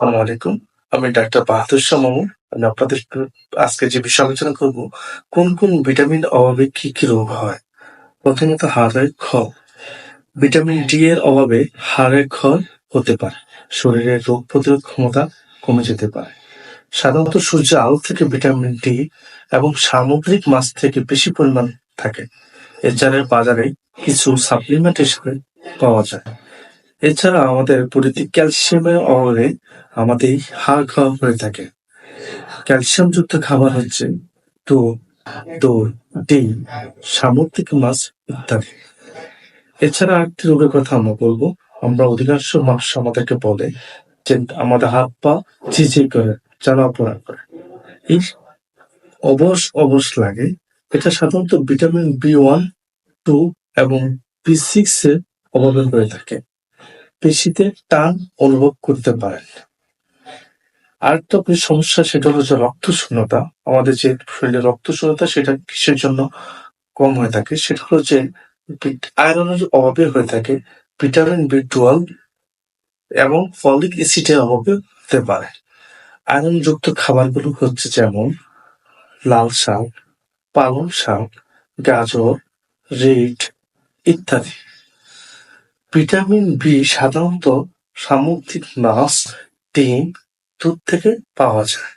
আসসালামু আলাইকুম। আমি ডাক্তার বাহাদুর শাহ মামুন। আমি আপনাদের আজকে যে বিষয়ে আলোচনা করব, কোন ভিটামিন অভাবে কি রোগ হয়? প্রথমত হাড়ের ক্ষয়। ভিটামিন ডি এর অভাবে হাড়ের ক্ষয় হতে পারে। শরীরের রোগ প্রতিরোধ ক্ষমতা কমে যেতে পারে। সাধারণত সূর্যের আলো থেকে ভিটামিন ডি এবং সামুদ্রিক মাছ থেকে বেশি পরিমাণ থাকে। এছাড়া বাজারে কিছু সাপ্লিমেন্ট হিসেবে পাওয়া যায়। এছাড়া আমাদের বডিতে ক্যালসিয়ামের অভাবে আমাদের হাড় খারাপ হয়ে থাকে। ক্যালসিয়ামযুক্ত খাবার হচ্ছে দুধ, দই, ডিম, সামুদ্রিক মাছ ইত্যাদি। এছাড়া আরেকটি রোগের কথা আমরা বলবো। আমরা অধিকাংশ মানুষ আমাদেরকে বলে যে আমাদের হাত পা ঝিঝি করে, জ্বালা-পোড়া করে। এই অবশ লাগে। এটা সাধারণত ভিটামিন বি1, 2 এবং বি6 এর অভাবে হয়ে থাকে। পেশিতে টান অনুভব করতে পারেন। আরেকটা সমস্যা সেটা হলো যে রক্ত শূন্যতা। আমাদের যে শরীরে রক্ত শূন্যতা সেটা কিসের জন্য কম হয়ে থাকে? সেটা হলো যে আয়রনের অভাবে হয়ে থাকে, ভিটামিন বি12 এবং ফলিক অ্যাসিডের অভাবে হতে পারে। আয়রনযুক্ত খাবারগুলো হচ্ছে যেমন লাল শাক, পালং শাক, গাজর, রেড ইত্যাদি। ভিটামিন বি সাধারণত সামুদ্রিক মাছ, ডিম, দুধ থেকে পাওয়া যায়।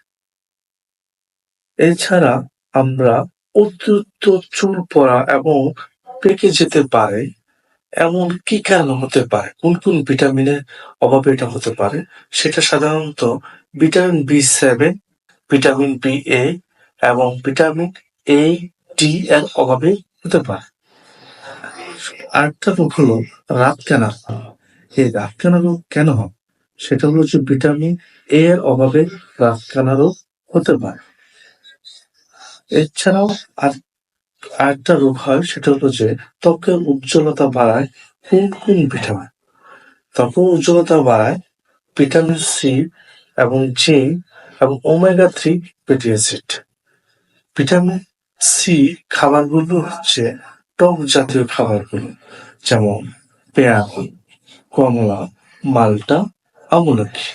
এছাড়া আমরা অতিরিক্ত চুল পড়া এবং পেকে যেতে পারে এমন কি কারণ হতে পারে? কোন ভিটামিনের অভাবে এটা হতে পারে? সেটা সাধারণত ভিটামিন বি7, ভিটামিন বি এবং ভিটামিন ডি এর অভাবে হতে পারে। আরেকটা রোগ হলো রাতকানা। এই রাতকানা রোগ কেন হয়? সেটা হলো যে ভিটামিন এর অভাবে রাতকানা রোগ হতে পারে। এছাড়াও আরেকটা রোগ হয়, সেটা হলো যে ত্বকের উজ্জ্বলতা বাড়ায় কোন ভিটামিন? ত্বকের উজ্জ্বলতা বাড়ায় ভিটামিন সি এবং জিঙ্ক এবং omega three fatty acid. Vitamin C খাবারগুলো হচ্ছে টক জাতীয় খাবারগুলো, যেমন পেয়ারা, কমলা, মাল্টা, আমলকি।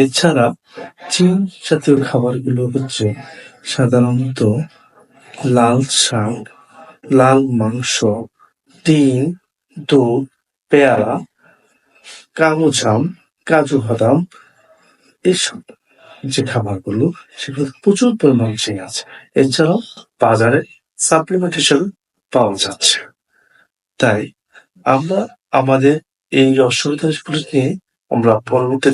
এছাড়া জিঙ্ক জাতীয় খাবারগুলো হচ্ছে সাধারণত লাল শাক, লাল মাংস, ডিম, দুধ, পেয়ারা, কালো জাম, কাজু বাদাম, এসব যে খাবারগুলো সেগুলো প্রচুর পরিমাণ জিঙ্ক আছে। এছাড়াও বাজারে সাপ্লিমেন্ট হিসেবে পাওয়া যাচ্ছে। তাই আমরা আমাদের এই অসুবিধাগুলো নিয়ে আমরা পরবর্তী